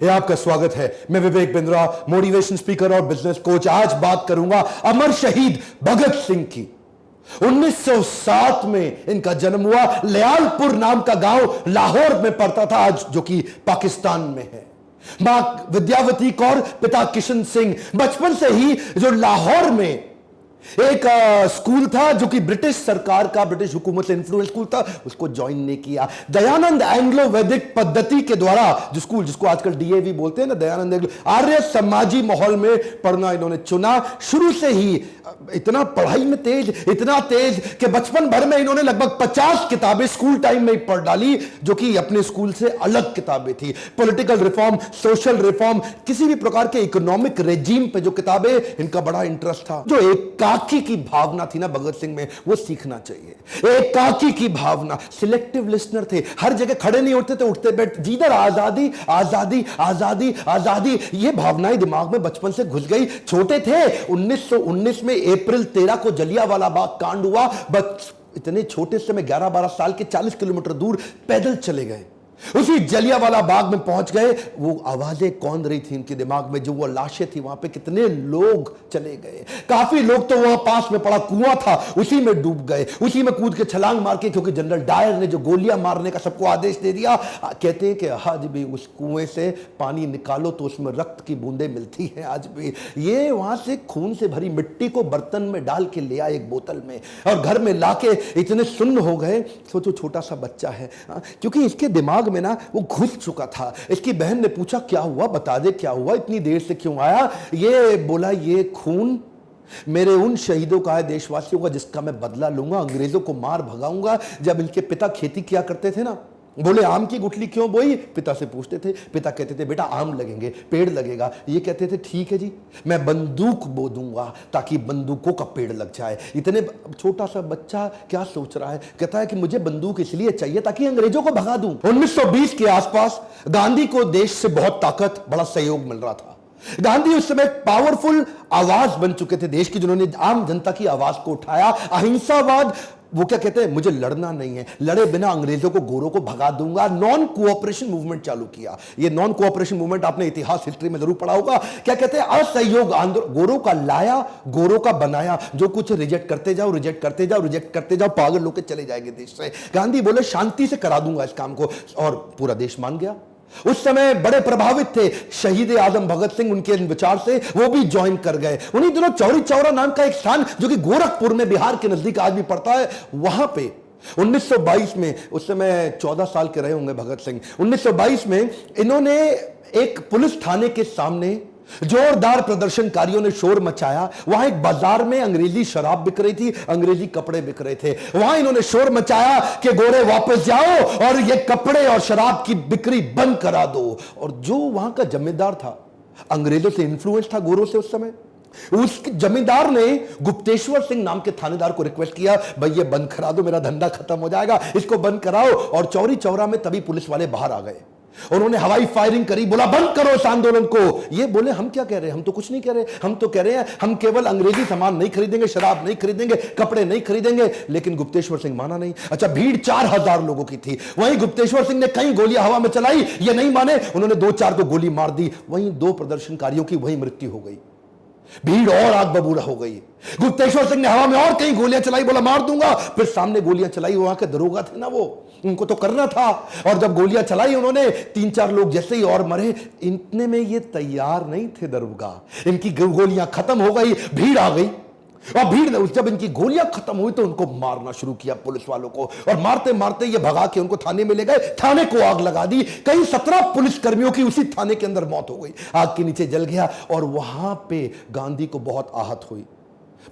ये आपका स्वागत है। मैं विवेक बिंद्रा, मोटिवेशन स्पीकर और बिजनेस कोच। आज बात करूंगा अमर शहीद भगत सिंह की। 1907 में इनका जन्म हुआ। लयालपुर नाम का गांव लाहौर में पड़ता था, आज जो कि पाकिस्तान में है। मां विद्यावती कौर, पिता किशन सिंह। बचपन से ही जो लाहौर में एक स्कूल था जो कि ब्रिटिश सरकार का, ब्रिटिश हुकूमत से इन्फ्लुएंस स्कूल था, उसको ज्वाइन नहीं किया। दयानंद एंग्लो वैदिक पद्धति के द्वारा जो स्कूल, जिसको आजकल डीएवी बोलते हैं ना, दयानंद एंग्लो, आर्य समाजी माहौल में पढ़ना इन्होंने चुना। शुरू से ही इतना पढ़ाई में तेज, इतना तेज कि बचपन भर में इन्होंने लगभग 50 किताबें स्कूल टाइम में ही पढ़ डाली, जो कि अपने स्कूल से अलग किताबें थी। पॉलिटिकल रिफॉर्म, सोशल रिफॉर्म, किसी भी प्रकार के इकोनॉमिक रेजिम पे जो किताबें, इनका बड़ा इंटरेस्ट था। जो एकाकी की भावना थी ना भगत सिंह में, वो सीखना चाहिए। एकाकी की भावना, सिलेक्टिव लिसनर थे, हर जगह खड़े नहीं होते थे, उठते बैठ, जिधर आजादी आजादी आजादी आजादी, ये भावनाएं दिमाग में बचपन से घुस गई। छोटे थे, 1919 में अप्रैल 13 को जलियांवाला बाग कांड हुआ। बस इतने छोटे से में 11-12 साल के 40 किलोमीटर दूर पैदल चले गए। उसी जलियांवाला बाग में पहुंच गए। वो आवाजें कौन रही थी इनके दिमाग में, जो वो लाशें थी वहां पे, कितने लोग चले गए। काफी लोग तो वहां पास में पड़ा कुआं था, उसी में डूब गए, उसी में कूद के छलांग मार के, क्योंकि जनरल डायर ने जो गोलियां मारने का सबको आदेश दे दिया। कहते हैं कि आज भी उस कुएं से पानी निकालो तो उसमें रक्त की बूंदें मिलती हैं आज भी। ये वहां से खून से भरी मिट्टी को बर्तन में डाल के ले आए एक बोतल में, और घर में लाके इतने सुन्न हो गए। सोचो छोटा सा बच्चा है, क्योंकि इसके दिमाग में ना वो घुस चुका था। इसकी बहन ने पूछा क्या हुआ, बता दे क्या हुआ, इतनी देर से क्यों आया। ये बोला ये खून मेरे उन शहीदों का है, देशवासियों का, जिसका मैं बदला लूंगा, अंग्रेजों को मार भगाऊंगा। जब इनके पिता खेती किया करते थे ना, बोले आम की गुठली क्यों बोई, पिता से पूछते थे। पिता कहते थे बेटा आम लगेंगे, पेड़ लगेगा। ये कहते थे ठीक है जी, मैं बंदूक बो दूंगा ताकि बंदूकों का पेड़ लग जाए। इतने छोटा सा बच्चा क्या सोच रहा है, कहता है कि मुझे बंदूक इसलिए चाहिए ताकि अंग्रेजों को भगा दूं। 1920 के आसपास गांधी को देश से बहुत ताकत, बड़ा सहयोग मिल रहा था। गांधी उस समय पावरफुल आवाज बन चुके थे देश की, जिन्होंने आम जनता की आवाज को उठाया। अहिंसावाद, वो क्या कहते हैं, मुझे लड़ना नहीं है, लड़े बिना अंग्रेजों को, गोरों को भगा दूंगा। नॉन कोऑपरेशन मूवमेंट चालू किया। ये नॉन कोऑपरेशन मूवमेंट आपने इतिहास, हिस्ट्री में जरूर पढ़ा होगा। क्या कहते हैं, असहयोग आंदोलन। गोरों का लाया, गोरों का बनाया, जो कुछ रिजेक्ट करते जाओ, रिजेक्ट करते जाओ, रिजेक्ट करते जाओ, पागल लोग चले जाएंगे देश से। गांधी बोले शांति से करा दूंगा इस काम को, और पूरा देश मान गया। उस समय बड़े प्रभावित थे शहीद आजम भगत सिंह उनके विचार से, वो भी ज्वाइन कर गए। उन्हीं दिनों चौरी चौरा नाम का एक स्थान, जो कि गोरखपुर में, बिहार के नजदीक आज भी पड़ता है, वहां पे 1922 में, उस समय 14 साल के रहे होंगे भगत सिंह, 1922 में इन्होंने एक पुलिस थाने के सामने जोरदार प्रदर्शनकारियों ने शोर मचाया। वहां एक बाजार में अंग्रेजी शराब बिक रही थी, अंग्रेजी कपड़े बिक रहे थे। वहां इन्होंने शोर मचाया कि गोरे वापस जाओ और ये कपड़े और शराब की बिक्री बंद करा दो। और जो वहां का जमींदार था, अंग्रेजों से इन्फ्लुएंस था गोरों से उस समय, उस जमींदार ने गुप्तेश्वर सिंह नाम के थानेदार को रिक्वेस्ट किया, भाई ये बंद करा दो, मेरा धंधा खत्म हो जाएगा, इसको बंद कराओ। और चौरी चौरा में तभी पुलिस वाले बाहर आ गए। उन्होंने हवाई फायरिंग करी, बोला बंद करो इस आंदोलन को। ये बोले हम क्या कह रहे हैं, हम तो कुछ नहीं कह रहे, हम तो कह रहे हैं हम केवल अंग्रेजी सामान नहीं खरीदेंगे, शराब नहीं खरीदेंगे, कपड़े नहीं खरीदेंगे। लेकिन गुप्तेश्वर सिंह माना नहीं। अच्छा, भीड़ 4000 लोगों की थी। वहीं गुप्तेश्वर सिंह ने कई गोलियां हवा में चलाई, ये नहीं माने, उन्होंने 2-4 को गोली मार दी। वहीं 2 प्रदर्शनकारियों की वहीं मृत्यु हो गई। भीड़ और आग बबूला हो गई। गुप्तेश्वर सिंह ने हवा में और कई गोलियां चलाई, बोला मार दूंगा। फिर सामने गोलियां चलाई, वहां के दरोगा थे ना, वो उनको तो करना था। और जब गोलियां चलाई उन्होंने, 3-4 लोग जैसे ही और मरे। इतने में ये तैयार नहीं थे दरोगा, इनकी गोलियां खत्म हो गई, भीड़ आ गई। और भीड़ ने, जब इनकी गोलियां खत्म हुई तो उनको मारना शुरू किया पुलिस वालों को, और मारते मारते ये भगा के उनको थाने में ले गए। थाने को आग लगा दी। कई 17 पुलिस कर्मियों की उसी थाने के अंदर मौत हो गई, आग के नीचे जल गया। और वहां पे गांधी को बहुत आहत हुई।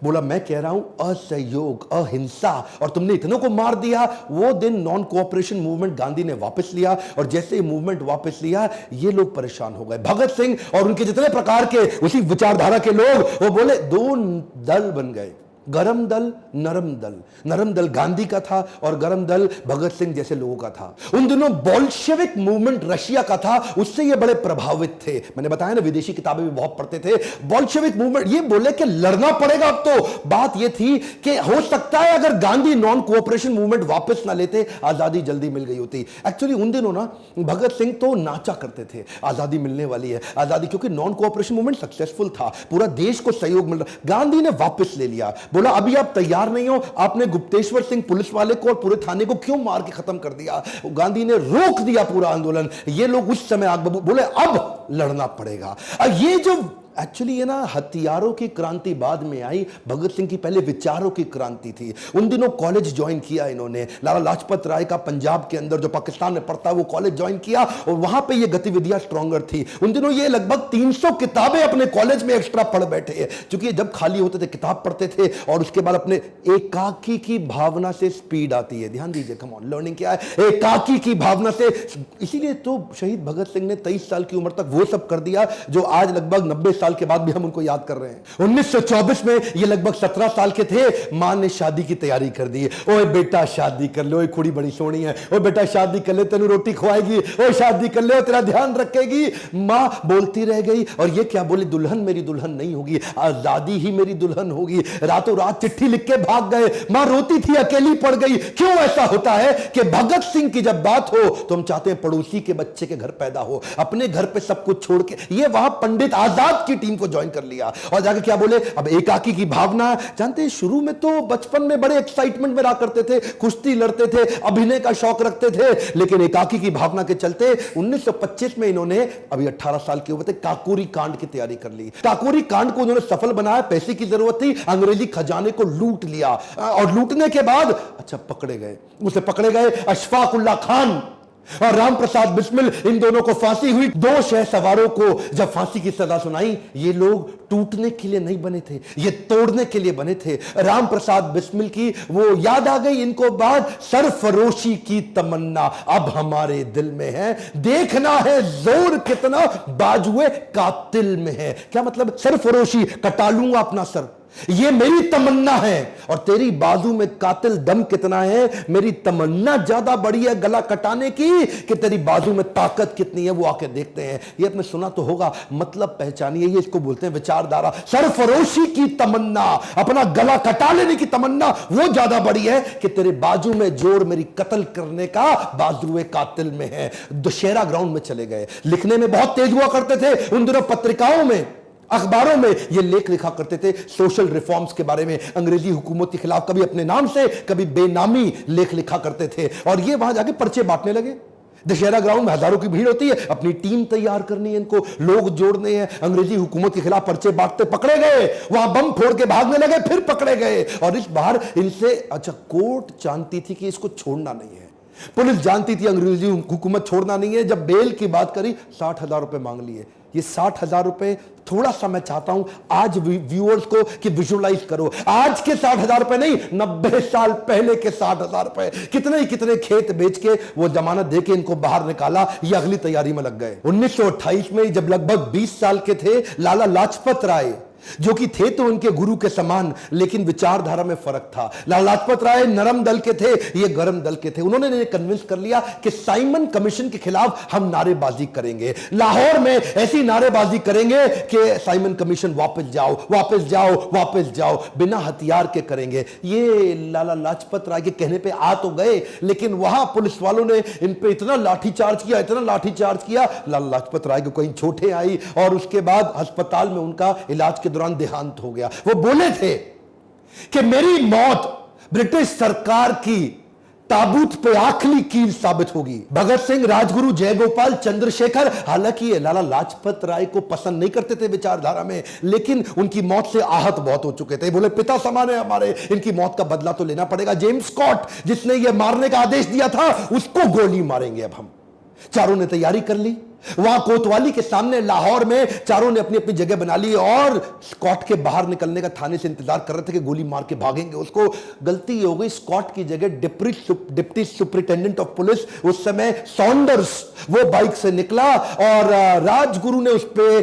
बोला मैं कह रहा हूं असहयोग, अहिंसा, और तुमने इतनों को मार दिया। वो दिन नॉन कोऑपरेशन मूवमेंट गांधी ने वापस लिया, और जैसे ही मूवमेंट वापस लिया, ये लोग परेशान हो गए। भगत सिंह और उनके जितने प्रकार के उसी विचारधारा के लोग, वो बोले 2 दल बन गए। गरम दल, नरम दल। नरम दल गांधी का था और गरम दल भगत सिंह जैसे लोगों का था। उन दिनों बोल्शेविक मूवमेंट रशिया का था, उससे ये बड़े प्रभावित थे। मैंने बताया ना, विदेशी किताबें भी बहुत पढ़ते थे। बोल्शेविक मूवमेंट, ये बोले कि लड़ना पड़ेगा। अब तो बात ये थी कि हो सकता है अगर गांधी नॉन कोऑपरेशन मूवमेंट वापस ना लेते, आजादी जल्दी मिल गई होती। एक्चुअली उन दिनों ना भगत सिंह तो नाचा करते थे, आजादी मिलने वाली है, आजादी, क्योंकि नॉन कोऑपरेशन मूवमेंट सक्सेसफुल था, पूरा देश को सहयोग मिल रहा। गांधी ने वापस ले लिया, बोला अभी आप तैयार नहीं हो। आपने गुप्तेश्वर सिंह पुलिस वाले को और पूरे थाने को क्यों मार के खत्म कर दिया? गांधी ने रोक दिया पूरा आंदोलन। ये लोग उस समय आग बबूल बोले अब लड़ना पड़ेगा। ये जो एक्चुअली ये ना हथियारों की क्रांति बाद में आई, भगत सिंह की पहले विचारों की क्रांति थी। उन दिनों कॉलेज ज्वाइन किया इन्होंने, लाला लाजपत राय का पंजाब के अंदर जो पाकिस्तान में पढ़ता है वो कॉलेज ज्वाइन किया और वहां पे ये गतिविधियां स्ट्रॉन्गर थी। उन दिनों ये लगभग 300 किताबें अपने कॉलेज में एक्स्ट्रा पढ़ बैठे हैं, क्योंकि जब खाली होते थे किताब पढ़ते थे और उसके बाद अपने एकाकी की भावना से स्पीड आती है। ध्यान दीजिए, कम ऑन, लर्निंग क्या है? एकाकी की भावना से। इसीलिए तो शहीद भगत सिंह ने 23 साल की उम्र तक वो सब कर दिया जो आज लगभग 90 साल के बाद भी हम उनको याद कर रहे हैं। 1924 में ये लगभग 17 साल के थे, मां ने शादी की तैयारी कर दी। ओए बेटा शादी कर लो, कुड़ी बड़ी सोनी है, ओए बेटा शादी कर ले, तेनू रोटी खवाएगी, ओए शादी कर ले, तेरा ध्यान रखेगी। मां बोलती रह गई और ये क्या बोली? दुल्हन मेरी दुल्हन नहीं होगी, आजादी ही मेरी दुल्हन होगी। रातों रात चिट्ठी लिख के भाग गए। मां रोती थी, अकेली पड़ गई। क्यों ऐसा होता है कि भगत सिंह की जब बात हो तो हम चाहते हैं पड़ोसी के बच्चे के घर पैदा हो, अपने घर पे सब कुछ छोड़ के। ये वहां पंडित आजाद की टीम को ज्वाइन कर लिया और जाके क्या बोले? अब एकाकी की भावना। जानते हैं शुरू में तो बचपन में बड़े एक्साइटमेंट में रहा करते थे, कुश्ती लड़ते थे, अभिनय का शौक रखते थे, लेकिन एकाकी की भावना के चलते 1925 में इन्होंने, अभी 18 साल के हुए थे, काकोरी कांड की तैयारी कर ली। काकोरी कांड को उन्होंने सफल बनाया। पैसे की जरूरत थी, अंग्रेजी खजाने को लूट लिया और लूटने के बाद अच्छा पकड़े गए। उसे पकड़े गए अशफाक उल्लाह खान और राम प्रसाद बिस्मिल, इन दोनों को फांसी हुई। 2 शह सवारों को जब फांसी की सजा सुनाई, ये लोग टूटने के लिए नहीं बने थे, ये तोड़ने के लिए बने थे। राम प्रसाद बिस्मिल की वो याद आ गई इनको बात, सरफरोशी की तमन्ना अब हमारे दिल में है, देखना है जोर कितना बाजुए कातिल में है। क्या मतलब? सरफरोशी, कटा लूंगा अपना सर, ये मेरी तमन्ना है, और तेरी बाजू में कातिल दम कितना है? मेरी तमन्ना ज्यादा बड़ी है गला कटाने की कि तेरी बाजू में ताकत कितनी है, वो आके देखते हैं। ये आपने सुना तो होगा, मतलब पहचानिए, ये इसको बोलते हैं विचारधारा। सरफरोशी की तमन्ना, अपना गला कटा लेने की तमन्ना, वो ज्यादा बड़ी है कि तेरे बाजू में जोर मेरी कत्ल करने का बाजुए कातिल में है। दशहरा ग्राउंड में चले गए, लिखने में बहुत तेज हुआ करते थे उन दिनों। पत्रिकाओं में, अखबारों में ये लेख लिखा करते थे सोशल रिफॉर्म्स के बारे में, अंग्रेजी हुकूमत के खिलाफ, कभी अपने नाम से कभी बेनामी लेख लिखा करते थे। और ये वहां जाके पर्चे बांटने लगे। दशहरा ग्राउंड में हजारों की भीड़ होती है, अपनी टीम तैयार करनी है, इनको लोग जोड़ने हैं, अंग्रेजी हुकूमत के खिलाफ पर्चे बांटते। पकड़े गए, वहां बम फोड़ के भागने लगे, फिर पकड़े गए। और इस बार इनसे, अच्छा, कोर्ट जानती थी कि इसको छोड़ना नहीं है, पुलिस जानती थी अंग्रेजी हुकूमत छोड़ना नहीं है। जब बेल की बात करी, 60,000 रुपए मांग लिए। ये 60,000 रुपए, थोड़ा सा मैं चाहता हूं आज व्यूअर्स को कि विजुअलाइज करो, आज के 60,000 रुपए नहीं, 90 साल पहले के 60,000 रुपए। कितने ही कितने खेत बेच के वो जमानत दे के इनको बाहर निकाला, ये अगली तैयारी में लग गए। 1928 में जब लगभग 20 साल के थे, लाला लाजपत राय, जो कि थे तो उनके गुरु के समान, लेकिन विचारधारा में फर्क था। लाला लाजपत राय नरम दल के थे, ये गरम दल के थे। उन्होंने कन्विंस कर लिया कि साइमन कमीशन के खिलाफ हम नारेबाजी करेंगे, लाहौर में ऐसी नारेबाजी करेंगे कि साइमन कमीशन वापस जाओ, वापस जाओ, वापस जाओ, बिना हथियार के करेंगे। ये लाला लाजपत राय के कहने पे आ तो गए, लेकिन वहां पुलिस वालों ने इन पे इतना लाठीचार्ज किया, इतना लाठीचार्ज किया, लाला लाजपत राय को कहीं चोटें आई और उसके बाद अस्पताल में उनका इलाज के दौरान देहांत हो गया। वो बोले थे कि मेरी मौत ब्रिटिश सरकार की ताबूत पे आखिरी कील साबित होगी। भगत सिंह, राजगुरु, जयगोपाल, चंद्रशेखर, हालांकि ये लाला लाजपत राय को पसंद नहीं करते थे विचारधारा में, लेकिन उनकी मौत से आहत बहुत हो चुके थे। बोले पिता समान है हमारे, इनकी मौत का बदला तो लेना पड़ेगा। जेम्स स्कॉट, जिसने ये मारने का आदेश दिया था, उसको गोली मारेंगे अब हम। चारों ने तैयारी कर ली। वहां कोतवाली के सामने लाहौर में चारों ने अपनी अपनी जगह बना ली और स्कॉट के बाहर निकलने का थाने से इंतजार कर रहे थे कि गोली मार के भागेंगे उसको। गलती हो गई, स्कॉट की जगह डिप्टी सुपरिटेंडेंट ऑफ पुलिस उस समय सॉन्डर्स, वो बाइक से निकला और राजगुरु ने उस पे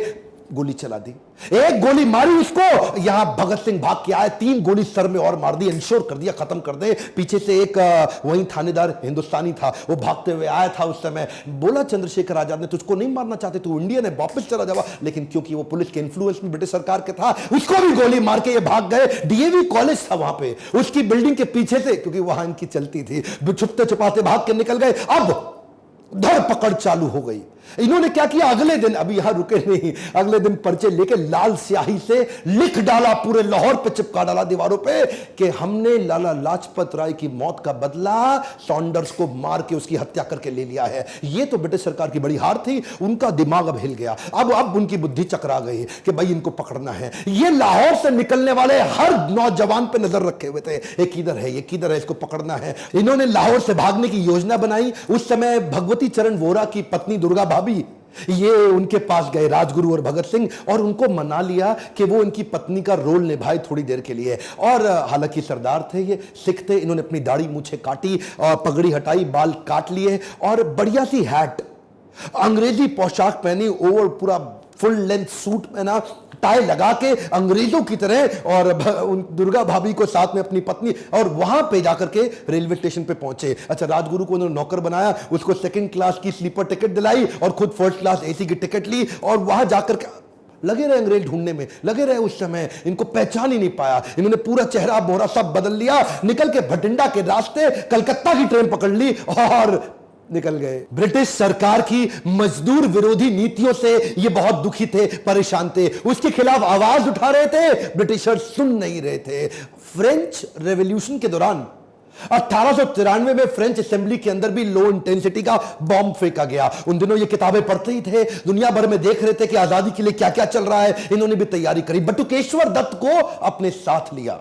गोली चला दी, एक गोली मारी उसको, यहां भगत सिंह भाग के आए, 3 गोली सर में और मार दी, इंश्योर कर दिया खत्म कर दे। पीछे से एक वही थानेदार हिंदुस्तानी था, वो भागते हुए आया था उस समय, बोला चंद्रशेखर आजाद ने तुझको नहीं मारना चाहते, तू इंडियन है, वापस चला जावा, लेकिन क्योंकि वो पुलिस के इन्फ्लुएंस में ब्रिटिश सरकार के था, उसको भी गोली मार के ये भाग गए। डीएवी कॉलेज था वहां पे, उसकी बिल्डिंग के पीछे से, क्योंकि वहां इनकी चलती थी, छुपते छुपाते भाग के निकल गए। अब धरपकड़ चालू हो गई। इन्होंने क्या किया, अगले दिन, अभी यहां रुके नहीं, अगले दिन पर्चे लेके लाल स्याही से लिख डाला, पूरे लाहौर पे चिपका डाला दीवारों पे कि हमने लाला लाजपत राय की मौत का बदला सॉन्डर्स को मार के उसकी हत्या करके ले लिया है। ये तो ब्रिटिश सरकार की बड़ी हार थी, उनका दिमाग अब हिल गया, अब उनकी बुद्धि चकरा गई कि भाई इनको पकड़ना है। ये लाहौर से निकलने वाले हर नौजवान पे नजर रखे हुए थे, ये किधर है, ये किधर है, इसको पकड़ना है। इन्होंने लाहौर से भागने की योजना बनाई। उस समय भगवती चरण वोरा की पत्नी दुर्गा भाभी, ये उनके पास गए राजगुरु और भगत सिंह, और उनको मना लिया कि वो इनकी पत्नी का रोल निभाए थोड़ी देर के लिए। और हालांकि सरदार थे, ये सिख थे, इन्होंने अपनी दाढ़ी मूछें काटी और पगड़ी हटाई, बाल काट लिए और बढ़िया सी हैट, अंग्रेजी पोशाक पहनी, ओवर पूरा फुल लेंथ सूट पहना, टाई लगा के अंग्रेजों की तरह, और दुर्गा भाभी को साथ में अपनी पत्नी, और वहां पे जाकर के रेलवे स्टेशन पे पहुंचे। अच्छा, राजगुरु को उन्होंने नौकर बनाया, उसको 2nd क्लास की स्लीपर टिकट दिलाई और खुद 1st क्लास एसी की टिकट ली, और वहां जाकर के लगे रहे अंग्रेज ढूंढने में, लगे रहे। उस समय इनको पहचान ही नहीं पाया, इन्होंने पूरा चेहरा मोहरा सब बदल लिया, निकल के भटिंडा के रास्ते कलकत्ता की ट्रेन पकड़ ली और निकल गए। ब्रिटिश सरकार की मजदूर विरोधी नीतियों से ये बहुत दुखी थे, परेशान थे, उसके खिलाफ आवाज उठा रहे थे, ब्रिटिशर्स सुन नहीं रहे थे। फ्रेंच रेवोल्यूशन के दौरान 1893 में फ्रेंच असेंबली के अंदर भी लो इंटेंसिटी का बॉम्ब फेंका गया। उन दिनों ये किताबें पढ़ते ही थे, दुनिया भर में देख रहे थे कि आजादी के लिए क्या क्या चल रहा है, इन्होंने भी तैयारी करी। बटुकेश्वर दत्त को अपने साथ लिया,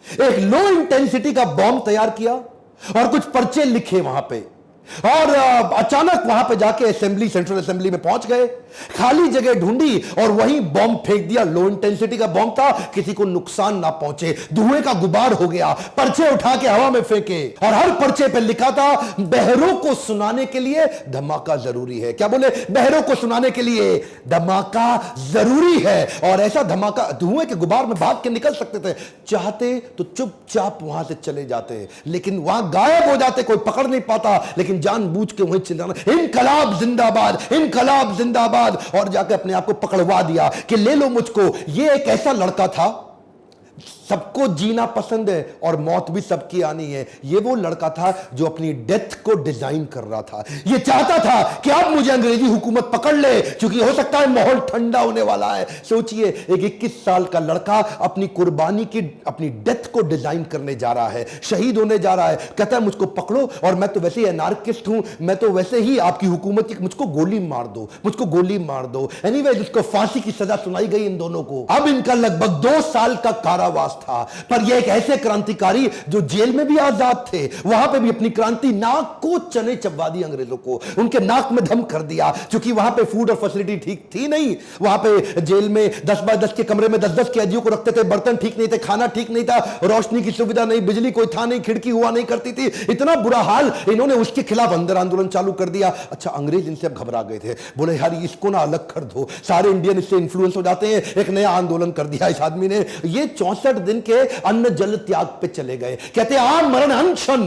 एक लो इंटेंसिटी का बॉम्ब तैयार किया और कुछ पर्चे लिखे वहां पे, और अचानक वहां पे जाके असेंबली, सेंट्रल असेंबली में पहुंच गए, खाली जगह ढूंढी और वहीं बॉम्ब फेंक दिया। लो इंटेंसिटी का बॉम्ब था, किसी को नुकसान ना पहुंचे, धुएं का गुबार हो गया। पर्चे उठा के हवा में फेंके और हर पर्चे पे लिखा था, बहरों को सुनाने के लिए धमाका जरूरी है। क्या बोले? बहरों को सुनाने के लिए धमाका जरूरी है। और ऐसा धमाका, धुएं के गुबार में भाग के निकल सकते थे, चाहते तो चुपचाप वहां से चले जाते, लेकिन वहां गायब हो जाते, कोई पकड़ नहीं पाता, लेकिन जानबूझ के वहीं चिल्लाना, इनकलाब जिंदाबाद, इनकलाब जिंदाबाद, और जाकर अपने आप को पकड़वा दिया कि ले लो मुझको। ये एक ऐसा लड़का था, सबको जीना पसंद है और मौत भी सबकी आनी है। ये वो लड़का था जो अपनी डेथ को डिजाइन कर रहा था। ये चाहता था कि अब मुझे अंग्रेजी हुकूमत पकड़ ले, क्योंकि हो सकता है माहौल ठंडा होने वाला है। सोचिए, एक 21 साल का लड़का अपनी कुर्बानी की, अपनी डेथ को डिजाइन करने जा रहा है, शहीद होने जा रहा है। कहता है मुझको पकड़ो, और मैं तो वैसे ही एनार्किस्ट हूं, मैं तो वैसे ही आपकी हुकूमत की, मुझको गोली मार दो, मुझको गोली मार दो। एनीवे, जिसको फांसी की सजा सुनाई गई इन दोनों को। अब इनका लगभग 2 साल का कारावास था। पर यह एक ऐसे क्रांतिकारी जो जेल में भी आजाद थे, वहां पे भी अपनी क्रांति, नाक को चने चबवा दी अंग्रेजों को, उनके नाक में दम कर दिया। क्योंकि वहां पे फूड और फैसिलिटी ठीक थी नहीं, वहां पे जेल में 10 बाय 10 के कमरे में 10-10 कैदियों को रखते थे, बर्तन ठीक नहीं थे, खाना ठीक नहीं था, रोशनी की सुविधा नहीं, बिजली कोई था नहीं, खिड़की हुआ नहीं करती थी, इतना बुरा हाल। इन्होंने उसके खिलाफ अंदर आंदोलन चालू कर दिया। अच्छा, अंग्रेज इनसे अब घबरा गए थे, बोले यार इसको ना अलग कर दो, सारे इंडियन इससे इंफ्लुएंस हो जाते हैं। एक नया आंदोलन कर दिया इस आदमी ने। ये 64 दिन के अन्न जल त्याग पे चले गए, कहते आम मरण अनशन,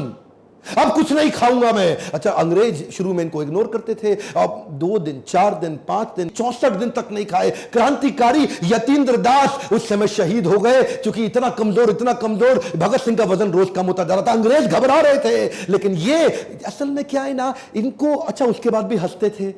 अब कुछ नहीं खाऊंगा मैं। अच्छा, अंग्रेज शुरू में इनको इग्नोर करते थे, अब 2 दिन, 4 दिन, 5 दिन, 64 दिन तक नहीं खाए। क्रांतिकारी यतीन्द्र दास उस समय शहीद हो गए, क्योंकि इतना कमजोर भगत सिंह का वजन रोज कम होता जा रहा था। अंग्रेज घबरा रहे थे, लेकिन ये असल में क्या है ना, इनको, अच्छा उसके बाद भी हंसते थे,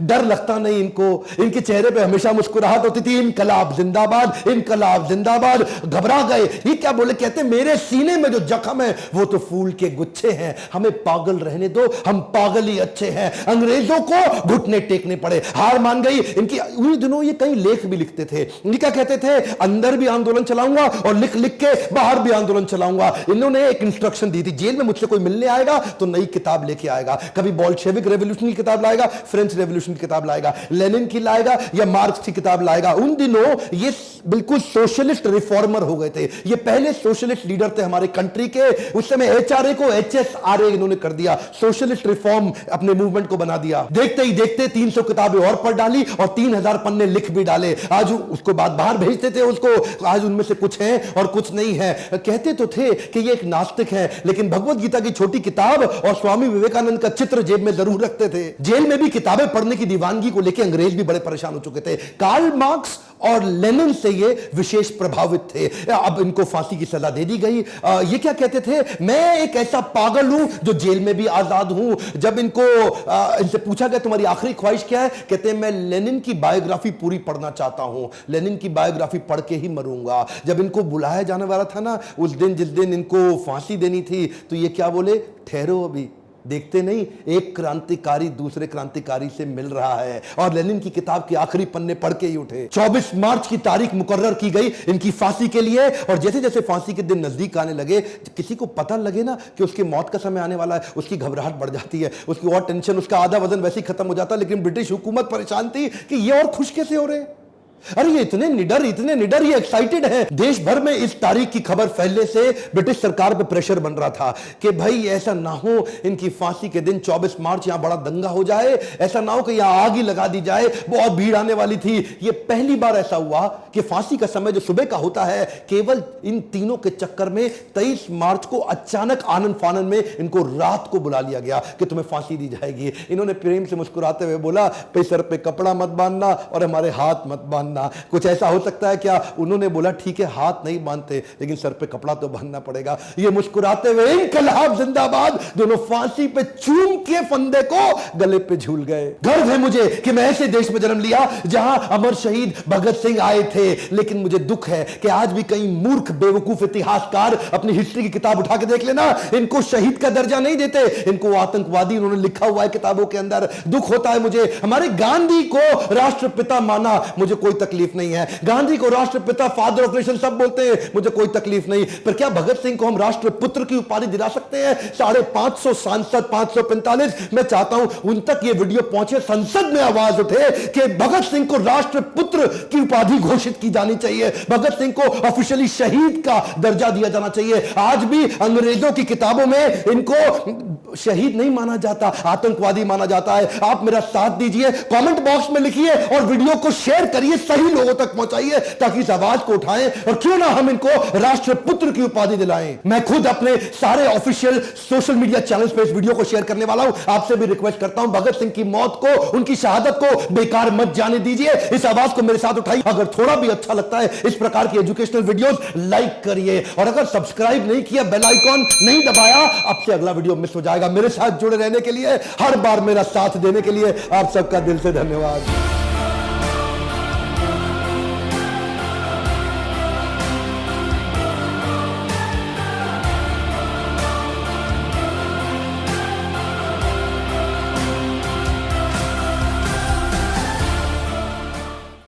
डर लगता नहीं इनको, इनके चेहरे पे हमेशा मुस्कुराहट होती थी। इनकलाब जिंदाबाद, इनकलाब जिंदाबाद। घबरा गए, ये क्या बोले? कहते मेरे सीने में जो जख्म है वो तो फूल के गुच्छे हैं, हमें पागल रहने दो, हम पागल ही अच्छे हैं। अंग्रेजों को घुटने टेकने पड़े, हार मान गई इनकी। उन दिनों ये कई लेख भी लिखते थे, ये क्या कहते थे? अंदर भी आंदोलन चलाऊंगा और लिख लिख के बाहर भी आंदोलन चलाऊंगा। इन्होंने एक इंस्ट्रक्शन दी थी, जेल में मुझसे कोई मिलने आएगा तो नई किताब लेके आएगा, कभी बॉल्शेविक रेवोल्यूशन की किताब लाएगा, फ्रेंच रेवोल्यूशन रेवोल्यूशन की किताब लाएगा, लेनिन की लाएगा या मार्क्स की किताब लाएगा। उन दिनों ये बिल्कुल सोशलिस्ट रिफॉर्मर हो गए थे, ये पहले सोशलिस्ट लीडर थे हमारे कंट्री के। उस समय एचआरए को एचएसआरए इन्होंने कर दिया, सोशलिस्ट रिफॉर्म अपने मूवमेंट को बना दिया। देखते ही देखते 300 किताबें और पढ़ डाली और 3000 पन्ने लिख भी डाले। आज उसको बाद बाहर भेजते थे उसको, आज उनमें से कुछ है और कुछ नहीं है। कहते तो थे कि ये एक नास्तिक है, लेकिन भगवत गीता की छोटी किताब और स्वामी विवेकानंद का चित्र जेब में जरूर रखते थे। जेल में भी किताबें पढ़ने की दीवानगी को लेकर अंग्रेज भी बड़े परेशान हो चुके थे। कार्ल मार्क्स और लेनिन से ये विशेष प्रभावित थे। अब इनको फांसी की सजा दे दी गई। ये क्या कहते थे, मैं एक ऐसा पागल हूं जो जेल में भी आजाद हूं। जब इनसे पूछा गया तुम्हारी आखिरी ख्वाहिश क्या है, कहते हैं मैं लेनिन की बायोग्राफी पूरी पढ़ना चाहता हूं, लेनिन की बायोग्राफी पढ़ के ही मरूंगा। जब इनको बुलाया जाने वाला था ना, उस दिन जिस दिन इनको फांसी देनी थी, तो ये क्या बोले, ठहरो अभी, देखते नहीं एक क्रांतिकारी दूसरे क्रांतिकारी से मिल रहा है। और लेनिन की किताब के आखिरी पन्ने पढ़ के ही उठे। 24 मार्च की तारीख मुकर्रर की गई इनकी फांसी के लिए। और जैसे जैसे फांसी के दिन नजदीक आने लगे, किसी को पता लगे ना कि उसकी मौत का समय आने वाला है, उसकी घबराहट बढ़ जाती है, उसकी और टेंशन, उसका आधा वजन वैसे ही खत्म हो जाता। लेकिन ब्रिटिश हुकूमत परेशान थी कि ये और खुश कैसे हो रहे हैं। अरे ये इतने निडर, ये एक्साइटेड है। देश भर में इस तारीख की खबर फैलने से ब्रिटिश सरकार पे प्रेशर बन रहा था कि भाई ऐसा ना हो इनकी फांसी के दिन 24 मार्च यहां बड़ा दंगा हो जाए, ऐसा ना हो कि यहां आग ही लगा दी जाए। बहुत भीड़ आने वाली थी। ये पहली बार ऐसा हुआ कि फांसी का समय जो सुबह का होता है, केवल इन तीनों के चक्कर में 23 मार्च को अचानक आनंद फानन में इनको रात को बुला लिया गया कि तुम्हें फांसी दी जाएगी। इन्होंने प्रेम से मुस्कुराते हुए बोला, पे सर पे कपड़ा मत बांधना और हमारे हाथ मत बांधना। कुछ ऐसा हो सकता है क्या? उन्होंने बोला ठीक है हाथ नहीं बांधते, लेकिन सर पे कपड़ा तो बांधना पड़ेगा। ये मुस्कुराते हुए इनकलाब जिंदाबाद दोनों फांसी पे चूम के फंदे को गले पे झूल गए। गर्व है मुझे कि मैं ऐसे देश में जन्म लिया जहां अमर शहीद भगत सिंह आए थे। लेकिन मुझे दुख है कि आज भी कई मूर्ख बेवकूफ इतिहासकार अपनी हिस्ट्री की किताब उठा के देख लेना, इनको शहीद का दर्जा नहीं देते, इनको आतंकवादी उन्होंने लिखा हुआ है किताबों के अंदर। दुख होता है मुझे। हमारे गांधी को राष्ट्रपिता माना, मुझे कोई तकलीफ नहीं है। गांधी को राष्ट्रपिता, फादर ऑफ नेशन सब बोलते हैं, मुझे कोई तकलीफ नहीं। पर क्या भगत सिंह को हम राष्ट्रपुत्र की उपाधि दिला सकते हैं? 550 सांसद, 545, मैं चाहता हूं उन तक ये वीडियो पहुंचे, संसद में आवाज उठे कि भगत सिंह को राष्ट्रपुत्र की उपाधि घोषित की जानी चाहिए, भगत सिंह को ऑफिशियली शहीद का दर्जा दिया जाना चाहिए। आज भी अंग्रेजों की किताबों में इनको शहीद नहीं माना जाता, आतंकवादी माना जाता है। आप मेरा साथ दीजिए, कमेंट बॉक्स में लिखिए और वीडियो को शेयर करिए, सही लोगों तक पहुंचाइए ताकि इस आवाज को उठाएं और क्यों ना हम इनको राष्ट्रपुत्र की उपाधि दिलाएं। मैं खुद अपने सारे ऑफिशियल सोशल मीडिया चैनल्स पे इस वीडियो को शेयर करने वाला हूं। आपसे भी रिक्वेस्ट करता हूं, भगत सिंह की मौत को, उनकी शहादत को बेकार मत जाने दीजिए। इस आवाज को मेरे साथ उठाइए। अगर थोड़ा भी अच्छा लगता है इस प्रकार की एजुकेशनल वीडियोस, लाइक करिए और अगर सब्सक्राइब नहीं किया, बेल आइकॉन नहीं दबाया, आपसे अगला वीडियो मिस हो जाएगा। मेरे साथ जुड़े रहने के लिए, हर बार मेरा साथ देने के लिए आप सबका दिल से धन्यवाद।